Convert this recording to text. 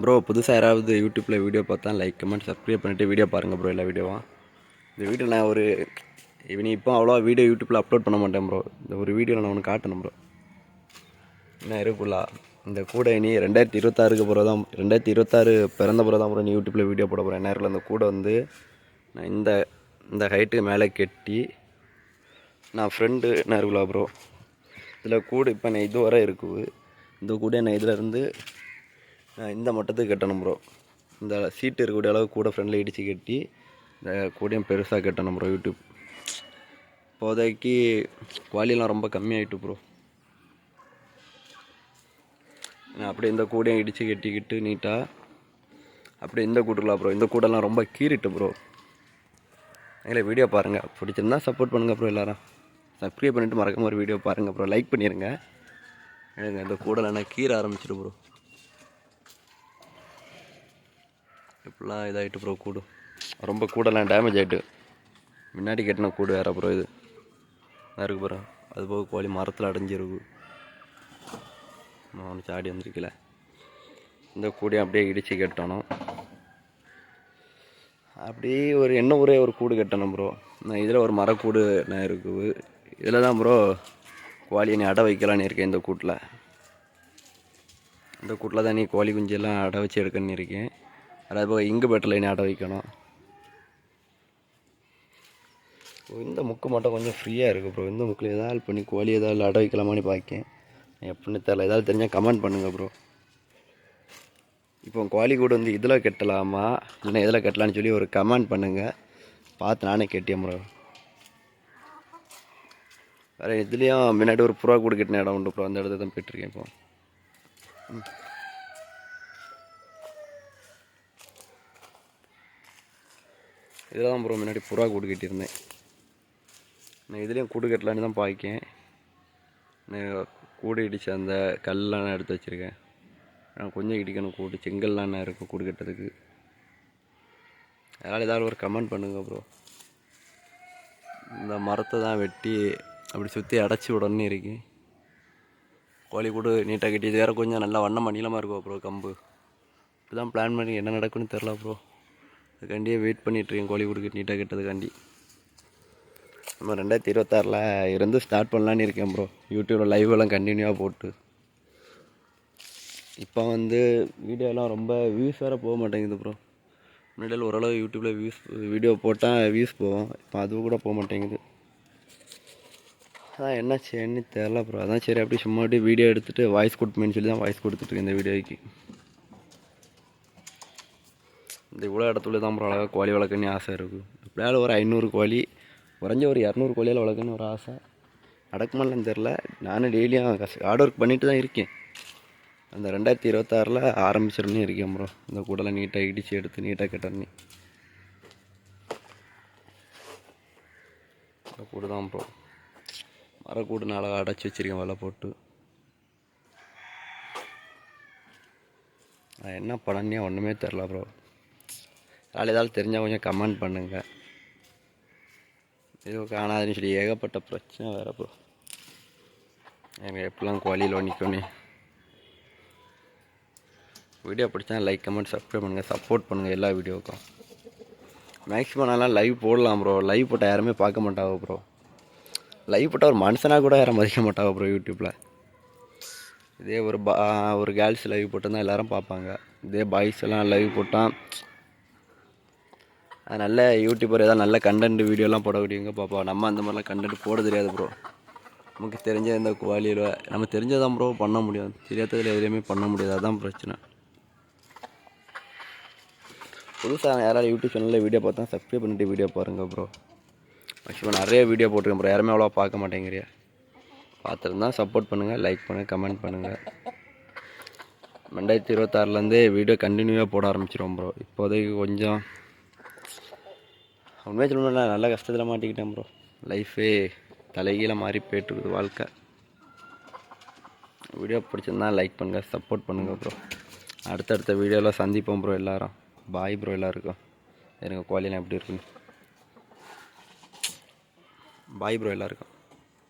Bro புதுசாக யாராவது யூடியூப்பில் வீடியோ பார்த்தா லைக் கமெண்ட் சப்ஸ்கிரைப் பண்ணிவிட்டு வீடியோ பாருங்கள் ப்ரோ. எல்லா வீடியோவும் இந்த வீடியோ நான் ஒரு இப்போ அவ்வளோவா வீடியோ யூடியூப்பில் அப்லோட் பண்ண மாட்டேன் ப்ரோ. இந்த ஒரு வீடியோவில் நான் ஒன்று காட்டணும் ப்ரோ. என்ன இருக்குல்லா இந்த கூட இனி 2026 பிறகு தான் 2026 பிறந்த பிறகு தான் ப்ரோ நீ யூடியூப்பில் வீடியோ போட போகிறேன். நேரில் அந்த கூட வந்து நான் இந்த ஹைட்டுக்கு மேலே கெட்டி நான் ஃப்ரெண்டு நேருக்குள்ளா ப்ரோ. இதில் கூட இப்போ நான் இது வரை இருக்குது. இந்த கூட நான் இதிலேருந்து இந்த மட்டத்துக்கு கட்டணும் ப்ரோ. இந்த சீட்டு இருக்கக்கூடிய அளவு கூட ஃப்ரெண்டில் இடித்து கட்டி இந்த கூடையும் பெருசாக கட்டணும் ப்ரோ. யூடியூப் இப்போதைக்கு குவாலிட்டிலாம் ரொம்ப கம்மியாகிட்டு ப்ரோ. அப்படியே இந்த கூடையும் இடித்து கட்டிக்கிட்டு நீட்டாக அப்படியே இந்த கூட்டுக்கலாம் ப்ரோ. இந்த கூடெல்லாம் ரொம்ப கீறிட்டு ப்ரோ. அதில் வீடியோ பாருங்கள், பிடிச்சிருந்தா சப்போர்ட் பண்ணுங்கள் ப்ரோ. எல்லோரும் சப்ஸ்கிரைப் பண்ணிவிட்டு மறக்காம ஒரு வீடியோ பாருங்கள் ப்ரோ. லைக் பண்ணிடுங்க. எனக்கு இந்த கூடலாம் கீற ஆரம்பிச்சிட்டு ப்ரோ. இப்படிலாம் இதாகிட்டு ப்ரோ. கூடு ரொம்ப கூடலாம் டேமேஜ் ஆகிட்டு முன்னாடி கட்டின கூடு வேறு ப்ரோ. இது இருக்கு ப்ரோ. அது போக கோழி மரத்தில் அடைஞ்சிருக்கு. நான் ஒன்று சாடி வந்துருக்கல. இந்த கூடையும் அப்படியே இடித்து கட்டணும். அப்படியே ஒரே ஒரு கூடு கட்டணும் ப்ரோ. நான் இதில் ஒரு மரக்கூடு நான் இருக்குது. இதில் தான் ப்ரோ கோழியை நீ அடை வைக்கலான்னு இருக்கேன். இந்த கூட்டில் தான் நீ கோழி குஞ்செல்லாம் அடை வச்சு எடுக்கணுன்னு இருக்கேன். அது போக இங்கு பெட்டில் நீ அடை வைக்கணும். இந்த முக்கு மட்டும் கொஞ்சம் ஃப்ரீயாக இருக்குது ப்ரோ. இந்த முக்கில் ஏதாவது பண்ணி கோழி ஏதாவது அடை வைக்கலாமான்னு பார்க்கேன். எப்படின்னு தெரில. ஏதாவது தெரிஞ்சால் கமெண்ட் பண்ணுங்கள் ப்ரோ. இப்போ கோழி கூட வந்து இதில் கட்டலாமா இல்லைன்னா எதில் கட்டலான்னு சொல்லி ஒரு கமெண்ட் பண்ணுங்கள். பார்த்து நானே கேட்டேன் ப்ரோ. வேறு இதுலேயும் முன்னாடி ஒரு புறா கூடு கட்டின இடம் உண்டு ப்ரோ. அந்த இடத்துல தான் போய்ட்டுருக்கேன் இப்போ. இதில் தான் ப்ரோ முன்னாடி புறா கூடு கட்டியிருந்தேன். நான் இதுலேயும் கூடு கட்டலான்னு தான் பார்க்கேன். நான் கூடு இடித்து அந்த கல்லாம் நான் எடுத்து வச்சுருக்கேன். நான் கொஞ்சம் இடிக்கணும் கூடு. செங்கல்லாம் நான் இருக்கும் கூடு கட்டுறதுக்கு. அதனால் ஏதாவது ஒரு கமெண்ட் பண்ணுங்கள் ப்ரோ. இந்த மரத்தை தான் வெட்டி அப்படி சுற்றி அடைச்சி விடணுன்னு இருக்கேன். கோழி கூடு நீட்டாக கட்டி இது வேறு கொஞ்சம் நல்லா வண்ணமாக நீளமாக இருக்கும் ப்ரோ. கம்பு இப்படி தான் பிளான் பண்ணி என்ன நடக்குன்னு தெரில ப்ரோ. அதுக்காண்டியே வெயிட் பண்ணிகிட்ருக்கேன் கோழி கூடு நீட்டாக கட்டுறதுக்காண்டி. நம்ம 2026 இருந்து ஸ்டார்ட் பண்ணலான்னு இருக்கேன் ப்ரோ. யூடியூப்பில் லைவெல்லாம் கண்டினியூவாக போட்டு இப்போ வந்து வீடியோலாம் ரொம்ப வியூஸ் வேறு போக மாட்டேங்குது ப்ரோ. முன்னாடியில் ஓரளவு யூடியூப்பில் வீடியோ போட்டால் வியூஸ் போவோம். இப்போ அது கூட போக மாட்டேங்குது. அதான் என்ன செய்யணுன்னு தெரில ப்ரோ. அதான் சரி அப்படி சும்மா அப்படியே வீடியோ எடுத்துகிட்டு வாய்ஸ் கொடுப்பேன்னு சொல்லி தான் வாய்ஸ் கொடுத்துட்ருக்கேன் இந்த வீடியோக்கு. இந்த இவ்வளோ இடத்துல தான் ப்ரோ அழகாக கோழி வளர்க்கணுன்னு ஆசை இருக்குது. எப்படியாவது ஒரு 500 கோழி குறைஞ்ச ஒரு 200 கோழியால் வளர்க்கணுன்னு ஒரு ஆசை. நடக்குமான்னு தெரில. நானும் டெய்லியும் ஹார்ட் ஒர்க் பண்ணிட்டு தான் இருக்கேன். அந்த 2026 ஆரம்பிச்சிடணுன்னு இருக்கேன் ப்ரோ. இந்த கூடலாம் நீட்டாக இடித்து எடுத்து நீட்டாக கட்டணி கூடு தான் ப்ரோ. மரக்கூடு நல்லா அடைச்சி வச்சுருக்கேன் வலை போட்டு. நான் என்ன பண்ணனே ஒன்றுமே தெரில ப்ரோ. அதனால் ஏதாவது தெரிஞ்சால் கொஞ்சம் கமெண்ட் பண்ணுங்கள். இது காணாதுன்னு சொல்லி ஏகப்பட்ட பிரச்சனை வேறு ப்ரோ. எனக்கு எப்படிலாம் கோழியில் நிற்கணும். வீடியோ பிடிச்சா லைக் கமெண்ட் சப்ஸ்கிரைப் பண்ணுங்கள். சப்போர்ட் பண்ணுங்கள் எல்லா வீடியோவுக்கும். மேக்ஸிமம் நான்லாம் லைவ் போடலாம் ப்ரோ. லைவ் போட்டால் யாருமே பார்க்க மாட்டாங்க ப்ரோ. லைவ் போட்டால் ஒரு மனுஷனாக கூட யாரும் மதிக்க மாட்டாங்க ப்ரோ யூடியூப்பில். இதே ஒரு கேர்ள்ஸ் லைவ் போட்டால் எல்லோரும் பார்ப்பாங்க. இதே பாய்ஸ் எல்லாம் லைவ் போட்டால் அது நல்ல யூடியூபர் ஏதாவது நல்ல கண்டென்ட் வீடியோலாம் போடக்கூடியவங்க பார்ப்போம். நம்ம அந்த மாதிரிலாம் கண்டென்ட் போட தெரியாது ப்ரோ. நமக்கு தெரிஞ்ச இந்த குவாலியில் நம்ம தெரிஞ்சதான் ப்ரோ பண்ண முடியும். தெரியாததில் எதுலேயுமே பண்ண முடியாது. அதுதான் பிரச்சனை. புதுசாக யாராவது யூடியூப் சேனலில் வீடியோ பார்த்தா சப்ஸ்கிரைப் பண்ணிட்டு வீடியோ பாருங்கள் ப்ரோ. மேக்ஸிமம் நிறைய வீடியோ போட்டிருக்கேன் ப்ரோ. யாருமே அவ்வளோவா பார்க்க மாட்டேங்கிறியா. பார்த்துருந்தா சப்போர்ட் பண்ணுங்கள், லைக் பண்ணுங்கள், கமெண்ட் பண்ணுங்கள். 2026 வீடியோ கண்டினியூவாக போட ஆரம்பிச்சிடுவோம் ப்ரோ. இப்போதைக்கு கொஞ்சம் உண்மையாக சொல்லணும்னா நல்ல கஷ்டத்தில் மாட்டிக்கிட்டேன் ப்ரோ. லைஃபே தலைகீழ மாறி போய்ட்டுருக்குது வாழ்க்கை. வீடியோ பிடிச்சிருந்தா லைக் பண்ணுங்கள், சப்போர்ட் பண்ணுங்கள் ப்ரோ. அடுத்தடுத்த வீடியோவில் சந்திப்போம் ப்ரோ. எல்லோரும் பாய் ப்ரோ. எல்லாருக்கும் எனக்கு கோழிலாம் எப்படி இருக்குன்னு பாய் ப்ரோ எல்லாருக்கும்.